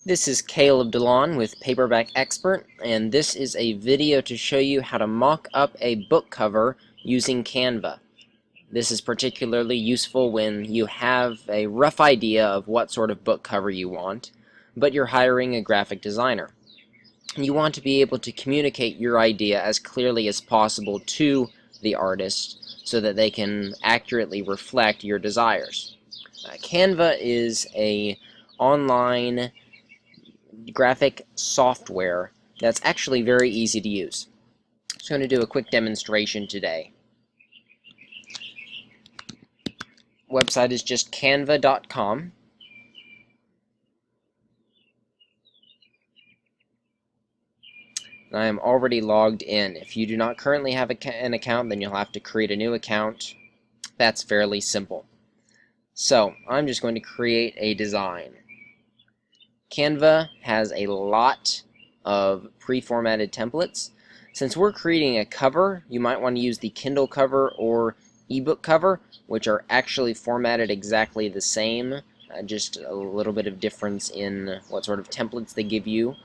This is Caleb DeLon with Paperback Expert, and this is a video to show you how to mock up a book cover using Canva. This is particularly useful when you have a rough idea of what sort of book cover you want, but you're hiring a graphic designer. You want to be able to communicate your idea as clearly as possible to the artist so that they can accurately reflect your desires. Canva is an online graphic software that's actually very easy to use. I'm just going to do a quick demonstration today. Website is just canva.com. I am already logged in. If you do not currently have an account, then you'll have to create a new account. That's fairly simple. So I'm just going to create a design. Canva has a lot of pre-formatted templates. Since we're creating a cover, you might want to use the Kindle cover or ebook cover, which are actually formatted exactly the same, just a little bit of difference in what sort of templates they give you.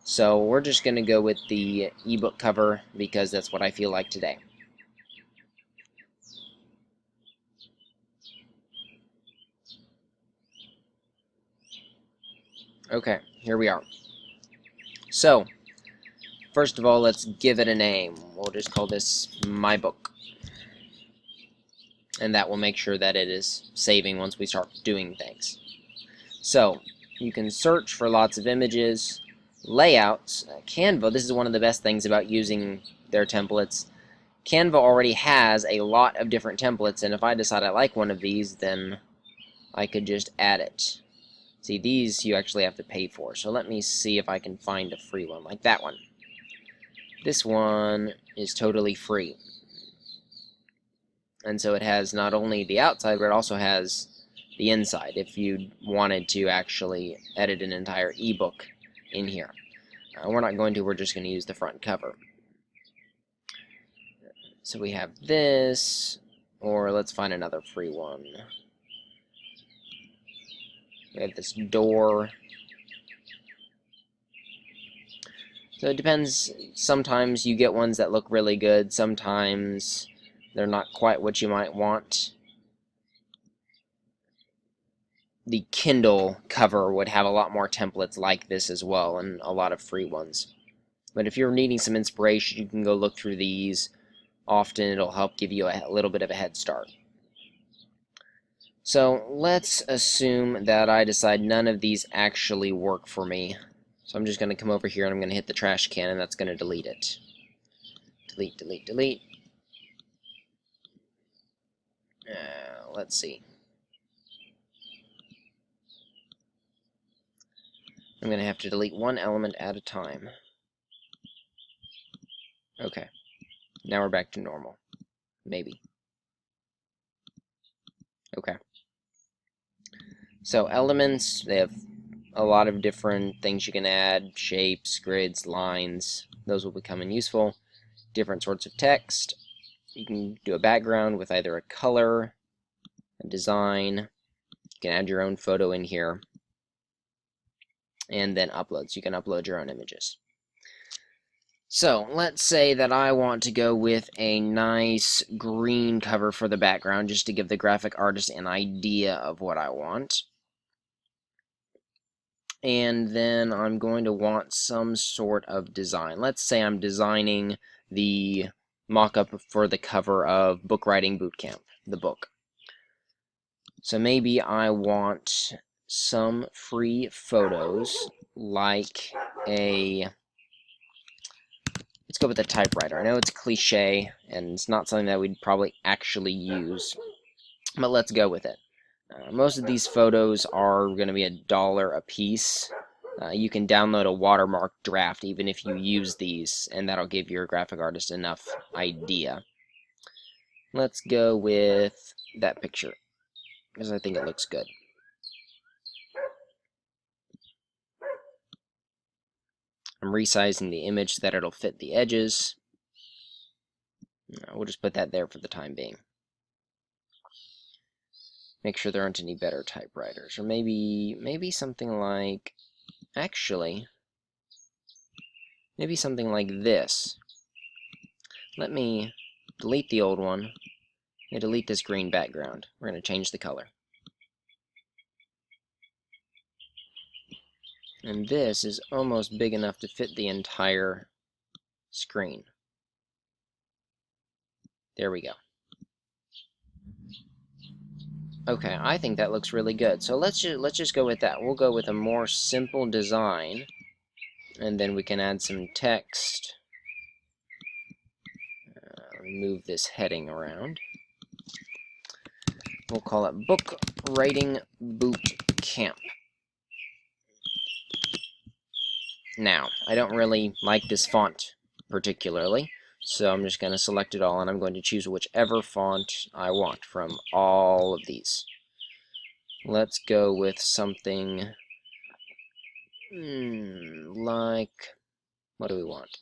So we're just going to go with the ebook cover because that's what I feel like today. Okay, here we are. So, first of all, let's give it a name. We'll just call this My Book. And that will make sure that it is saving once we start doing things. So, you can search for lots of images, layouts. Canva, this is one of the best things about using their templates. Canva already has a lot of different templates, and if I decide I like one of these, then I could just add it. See, these you actually have to pay for, so let me see if I can find a free one, like that one. This one is totally free. And so it has not only the outside, but it also has the inside, if you wanted to actually edit an entire ebook in here. We're not going to, we're just going to use the front cover. So we have this, or let's find another free one. We have this door. So it depends. Sometimes you get ones that look really good. Sometimes they're not quite what you might want. The Kindle cover would have a lot more templates like this as well, and a lot of free ones. But if you're needing some inspiration, you can go look through these. Often it'll help give you a little bit of a head start. So let's assume that I decide none of these actually work for me. So I'm just going to come over here and I'm going to hit the trash can, and that's going to delete it. Delete, delete, delete. Let's see. I'm going to have to delete one element at a time. Okay. Now we're back to normal. Maybe. Okay. So elements, they have a lot of different things you can add, shapes, grids, lines. Those will become useful. Different sorts of text. You can do a background with either a color, a design. You can add your own photo in here. And then uploads. You can upload your own images. So let's say that I want to go with a nice green cover for the background just to give the graphic artist an idea of what I want. And then I'm going to want some sort of design. Let's say I'm designing the mock-up for the cover of Book Writing Bootcamp, the book. So maybe I want some free photos, like a... Let's go with a typewriter. I know it's cliche, and it's not something that we'd probably actually use, but let's go with it. Most of these photos are going to be $1 a piece. You can download a watermark draft even if you use these, and that'll give your graphic artist enough idea. Let's go with that picture, because I think it looks good. I'm resizing the image so that it'll fit the edges. We'll just put that there for the time being. Make sure there aren't any better typewriters, or maybe something like Actually, maybe something like this. Let me delete the old one and delete this green background. We're going to change the color. And this is almost big enough to fit the entire screen. There we go. Okay, I think that looks really good. So let's just go with that. We'll go with a more simple design, and then we can add some text. Move this heading around. We'll call it Book Writing Boot Camp. Now, I don't really like this font particularly, so I'm just going to select it all, and I'm going to choose whichever font I want from all of these. Let's go with something like, what do we want?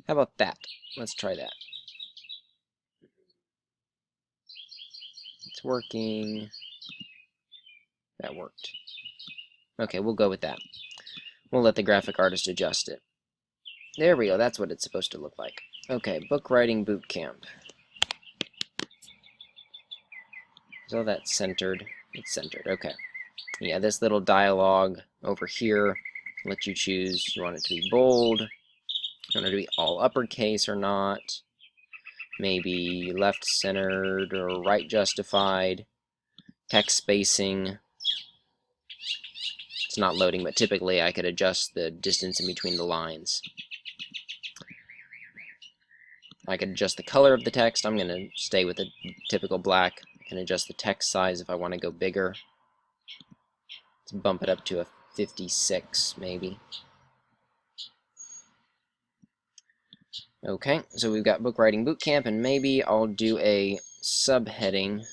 How about that? Let's try that. It's working. That worked. Okay, we'll go with that. We'll let the graphic artist adjust it. There we go, that's what it's supposed to look like. Okay, Book Writing Boot Camp. Is all that centered? It's centered, okay. Yeah, this little dialogue over here lets you choose, you want it to be bold, you want it to be all uppercase or not, maybe left-centered or right-justified, text spacing. It's not loading, but typically I could adjust the distance in between the lines. I could adjust the color of the text. I'm going to stay with the typical black. I can adjust the text size if I want to go bigger. Let's bump it up to a 56, maybe. Okay, so we've got Book Writing Boot Camp, and maybe I'll do a subheading.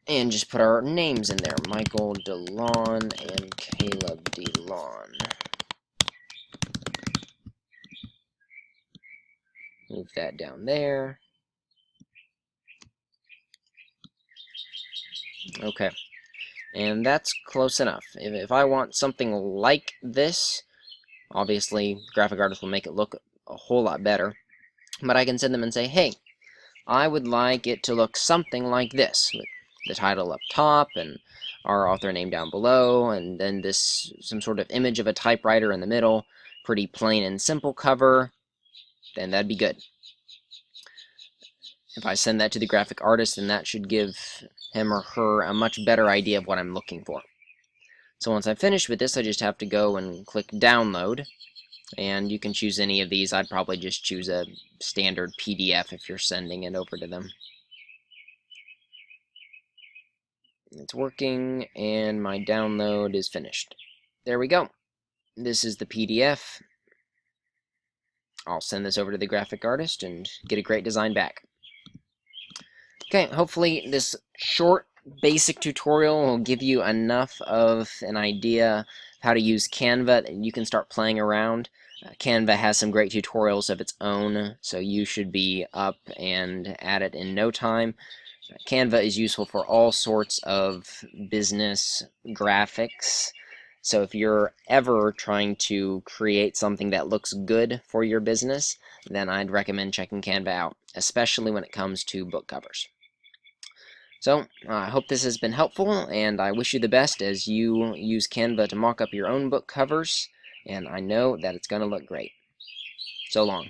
And just put our names in there. Michael DeLon and Caleb DeLon. Move that down there. Okay. And that's close enough. If I want something like this, obviously, graphic artists will make it look a whole lot better. But I can send them and say, hey, I would like it to look something like this, with the title up top and our author name down below, and then this some sort of image of a typewriter in the middle, pretty plain and simple cover, then that'd be good. If I send that to the graphic artist, then that should give him or her a much better idea of what I'm looking for. So once I'm finished with this, I just have to go and click download, and you can choose any of these. I'd probably just choose a standard PDF if you're sending it over to them. It's working, and my download is finished. There we go. This is the PDF. I'll send this over to the graphic artist and get a great design back. Okay, hopefully this short basic tutorial will give you enough of an idea of how to use Canva that you can start playing around. Canva has some great tutorials of its own, so you should be up and at it in no time. Canva is useful for all sorts of business graphics. So if you're ever trying to create something that looks good for your business, then I'd recommend checking Canva out, especially when it comes to book covers. So I hope this has been helpful, and I wish you the best as you use Canva to mock up your own book covers, and I know that it's going to look great. So long.